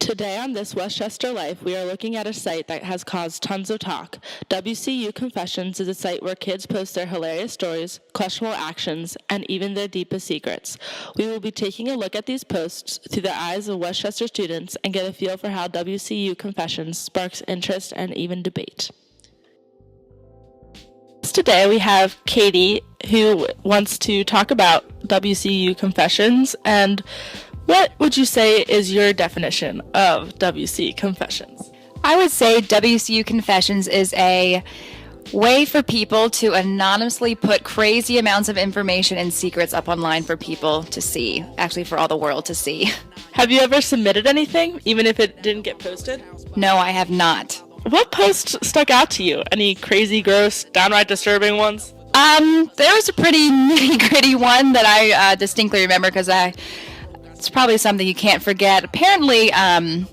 Today on This Westchester Life, we are looking at a site that has caused tons of talk. WCU Confessions is a site where kids post their hilarious stories, questionable actions, and even their deepest secrets. We will be taking a look at these posts through the eyes of Westchester students and get a feel for how WCU Confessions sparks interest and even debate. Today we have Katie, who wants to talk about WCU Confessions. And what would you say is your definition of WC Confessions? I would say WCU Confessions is a way for people to anonymously put crazy amounts of information and secrets up online for people to see, actually for all the world to see. Have you ever submitted anything, even if it didn't get posted? No, I have not. What post stuck out to you? Any crazy, gross, downright disturbing ones? There was a pretty nitty-gritty one that I distinctly remember because it's probably something you can't forget. Apparently, a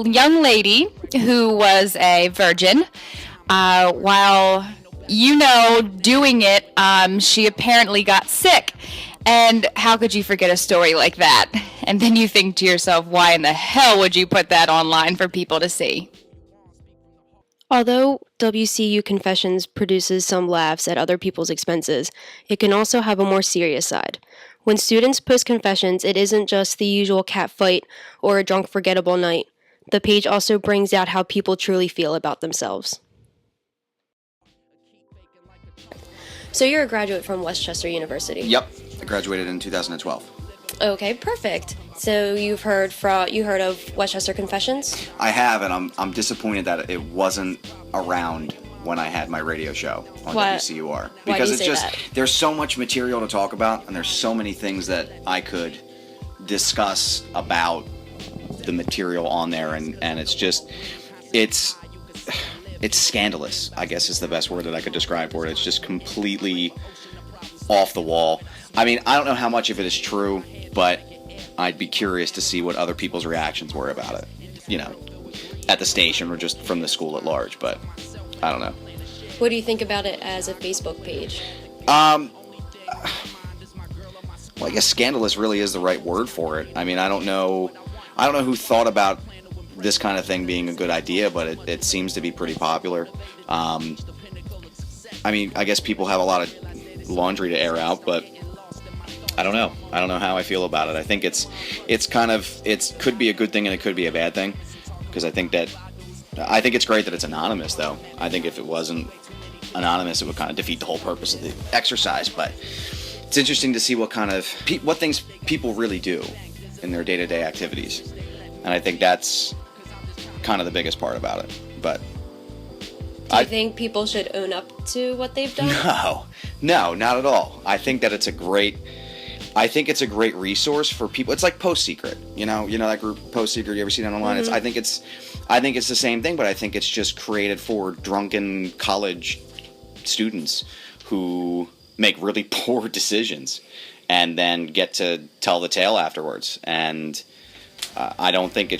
young lady who was a virgin, while, doing it, she apparently got sick. And how could you forget a story like that? And then you think to yourself, why in the hell would you put that online for people to see? Although WCU Confessions produces some laughs at other people's expenses, it can also have a more serious side. When students post confessions, it isn't just the usual cat fight or a drunk forgettable night. The page also brings out how people truly feel about themselves. So you're a graduate from Westchester University? Yep, I graduated in 2012. Okay, perfect. So you heard of Westchester Confessions? I have, and I'm disappointed that it wasn't around when I had my radio show on WCUR. Because there's so much material to talk about, and there's so many things that I could discuss about the material on there, and it's scandalous, I guess is the best word that I could describe for it. It's just completely off the wall. I mean, I don't know how much of it is true, but I'd be curious to see what other people's reactions were about it, at the station or just from the school at large, but I don't know. What do you think about it as a Facebook page? Well, I guess scandalous really is the right word for it. I mean, I don't know who thought about this kind of thing being a good idea, but it seems to be pretty popular. I mean, I guess people have a lot of laundry to air out, but I don't know. I don't know how I feel about it. I think it could be a good thing and it could be a bad thing, because I think it's great that it's anonymous, though. I think if it wasn't anonymous, it would kind of defeat the whole purpose of the exercise. But it's interesting to see what things people really do in their day-to-day activities, and I think that's kind of the biggest part about it. But do you think people should own up to what they've done? No, not at all. I think that it's a great resource for people. It's like Post Secret, that group Post Secret. You ever seen that online? Mm-hmm. I think it's the same thing, but I think it's just created for drunken college students who make really poor decisions and then get to tell the tale afterwards. And I don't think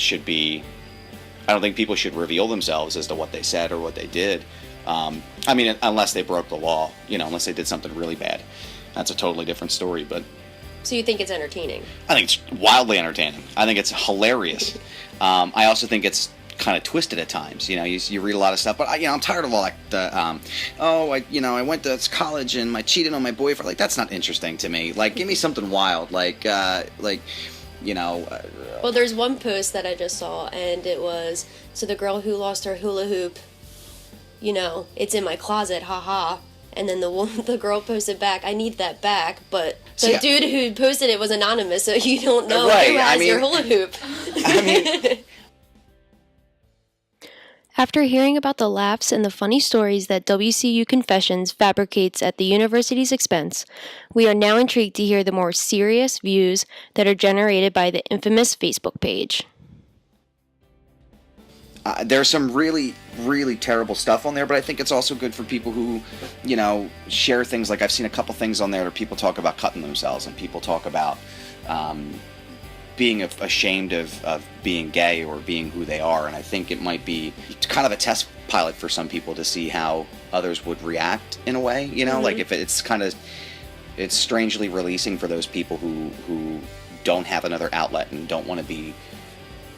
people should reveal themselves as to what they said or what they did. I mean, unless they broke the law, unless they did something really bad. That's a totally different story, but... So you think it's entertaining? I think it's wildly entertaining. I think it's hilarious. I also think it's kind of twisted at times. You read a lot of stuff, but I'm tired of all I went to college and I cheated on my boyfriend. Like, that's not interesting to me. Like, give me something wild. Well, there's one post that I just saw, and it was, so the girl who lost her hula hoop, it's in my closet, haha. And then the girl posted back, I need that back, but the dude who posted it was anonymous, so you don't know who has your hula hoop. After hearing about the laughs and the funny stories that WCU Confessions fabricates at the university's expense, we are now intrigued to hear the more serious views that are generated by the infamous Facebook page. There's some really, really terrible stuff on there, but I think it's also good for people who, share things. Like, I've seen a couple things on there where people talk about cutting themselves, and people talk about being ashamed of being gay or being who they are. And I think it might be kind of a test pilot for some people to see how others would react in a way, Mm-hmm. Like if it's strangely releasing for those people who don't have another outlet and don't want to be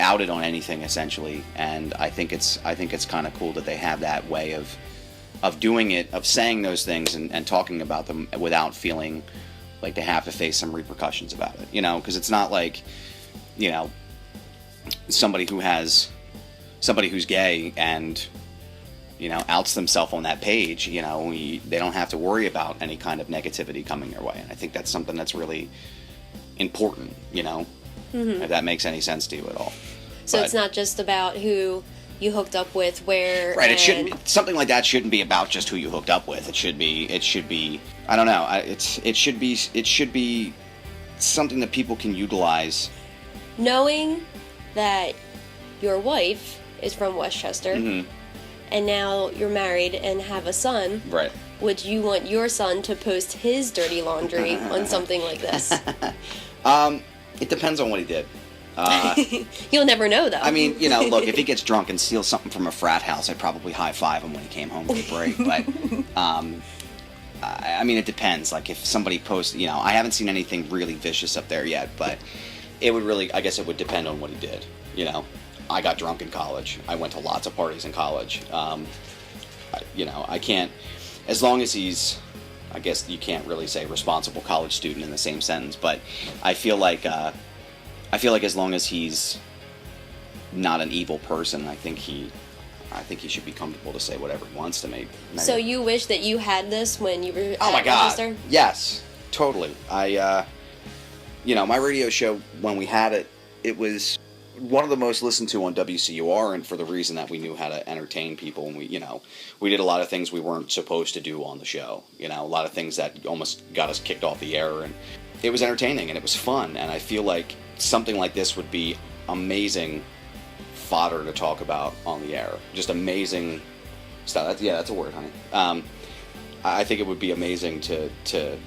outed on anything essentially, and I think it's kind of cool that they have that way of doing it, of saying those things and talking about them without feeling like they have to face some repercussions about it, you know, because it's not like, you know, somebody who's gay and, you know, outs themselves on that page, you know, they don't have to worry about any kind of negativity coming their way, and I think that's something that's really important, you know, if that makes any sense to you at all. So But- it's not just about who you hooked up with, where, Right, it and- shouldn't. Something like that shouldn't be about just who you hooked up with. It should be. I don't know. It should be something that people can utilize. knowing that your wife is from Westchester, and now you're married and have a son. Right. Would you want your son to post his dirty laundry on something like this? It depends on what he did. You'll never know, though. I mean, you know, look, if he gets drunk and steals something from a frat house, I'd probably high-five him when he came home for a break. But, I mean, it depends. Like, if somebody posts, you know, I haven't seen anything really vicious up there yet, but it would really, I guess it would depend on what he did, you know. I got drunk in college. I went to lots of parties in college. You know, I can't, as long as he's, I guess you can't really say responsible college student in the same sentence, but I feel like as long as he's not an evil person, I think he should be comfortable to say whatever he wants to me. So you wish that you had this when you were Oh my at God! Rochester? Yes, totally. You know, my radio show, when we had it, it was one of the most listened to on WCUR, and for the reason that we knew how to entertain people, and we did a lot of things we weren't supposed to do on the show. You know, a lot of things that almost got us kicked off the air, and it was entertaining and it was fun. And I feel like something like this would be amazing fodder to talk about on the air. Just amazing stuff. That's a word, honey. I think it would be amazing to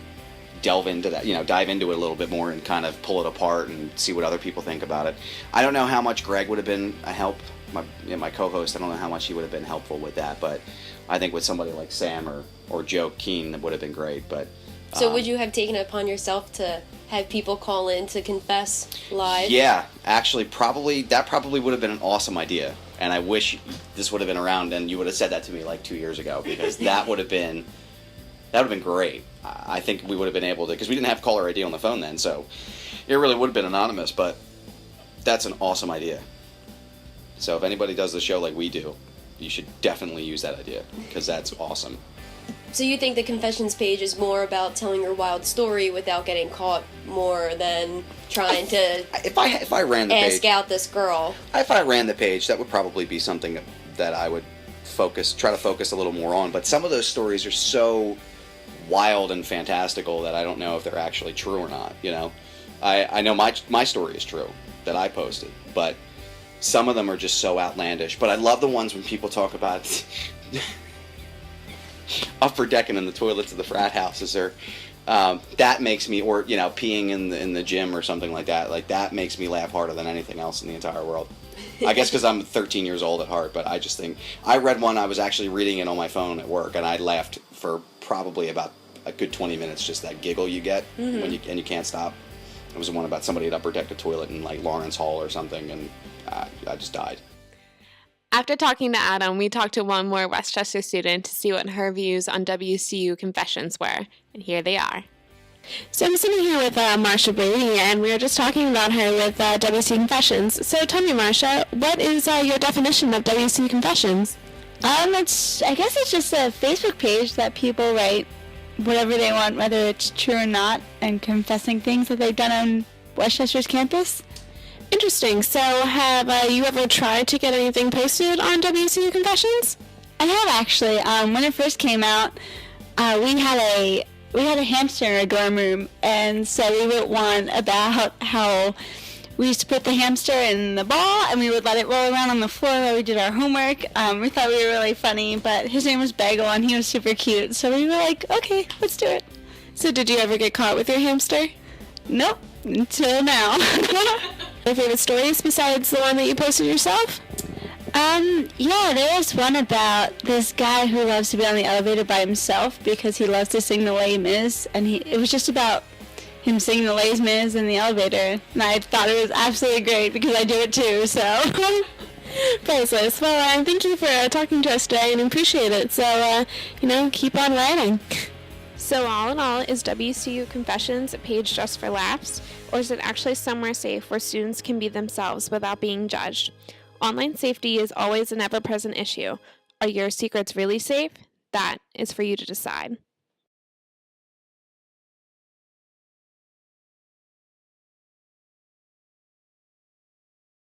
delve into that, you know, dive into it a little bit more and kind of pull it apart and see what other people think about it. I don't know how much Greg would have been a help, my co-host. I don't know how much he would have been helpful with that, but I think with somebody like Sam or Joe Keane, that would have been great. But So would you have taken it upon yourself to have people call in to confess live? Yeah, actually, that probably would have been an awesome idea, and I wish this would have been around and you would have said that to me like 2 years ago, because that would have been great. I think we would have been able to, because we didn't have caller ID on the phone then, so it really would have been anonymous. But that's an awesome idea. So if anybody does the show like we do, you should definitely use that idea, because that's awesome. So you think the confessions page is more about telling your wild story without getting caught, more than trying to If I ran the ask page, out this girl? if I ran the page, that would probably be something that I would try to focus a little more on. But some of those stories are so wild and fantastical that I don't know if they're actually true or not. You know, I know my story is true that I posted, but some of them are just so outlandish. But I love the ones when people talk about upper decking in the toilets of the frat houses, or that makes me, or you know, peeing in the gym or something like that. Like, that makes me laugh harder than anything else in the entire world. I guess because I'm 13 years old at heart, but I just think, I read one, I was actually reading it on my phone at work, and I laughed for probably about a good 20 minutes, just that giggle you get when you can't stop. It was one about somebody had upper decked a toilet in like Lawrence Hall or something, and I just died. After talking to Adam, we talked to one more Westchester student to see what her views on WCU confessions were, and here they are. So I'm sitting here with Marsha Brady, and we were just talking about her with WCU Confessions. So tell me, Marsha, what is your definition of WCU Confessions? I guess it's just a Facebook page that people write whatever they want, whether it's true or not, and confessing things that they've done on Westchester's campus. Interesting. So have you ever tried to get anything posted on WCU Confessions? I have actually. When it first came out, we had a hamster in our dorm room, and so we wrote one about how we used to put the hamster in the ball and we would let it roll around on the floor while we did our homework. We thought we were really funny, but his name was Bagel and he was super cute, so we were like, okay, let's do it. So did you ever get caught with your hamster? Nope, until now. Your favorite stories besides the one that you posted yourself? Yeah, there was one about this guy who loves to be on the elevator by himself because he loves to sing the Les Mis, and it was just about him sing the Les Mis in the elevator, and I thought it was absolutely great because I do it too. So. Priceless. Well, thank you for talking to us today and appreciate it. So, keep on writing. So all in all, is WCU Confessions a page just for laughs, or is it actually somewhere safe where students can be themselves without being judged? Online safety is always an ever-present issue. Are your secrets really safe? That is for you to decide.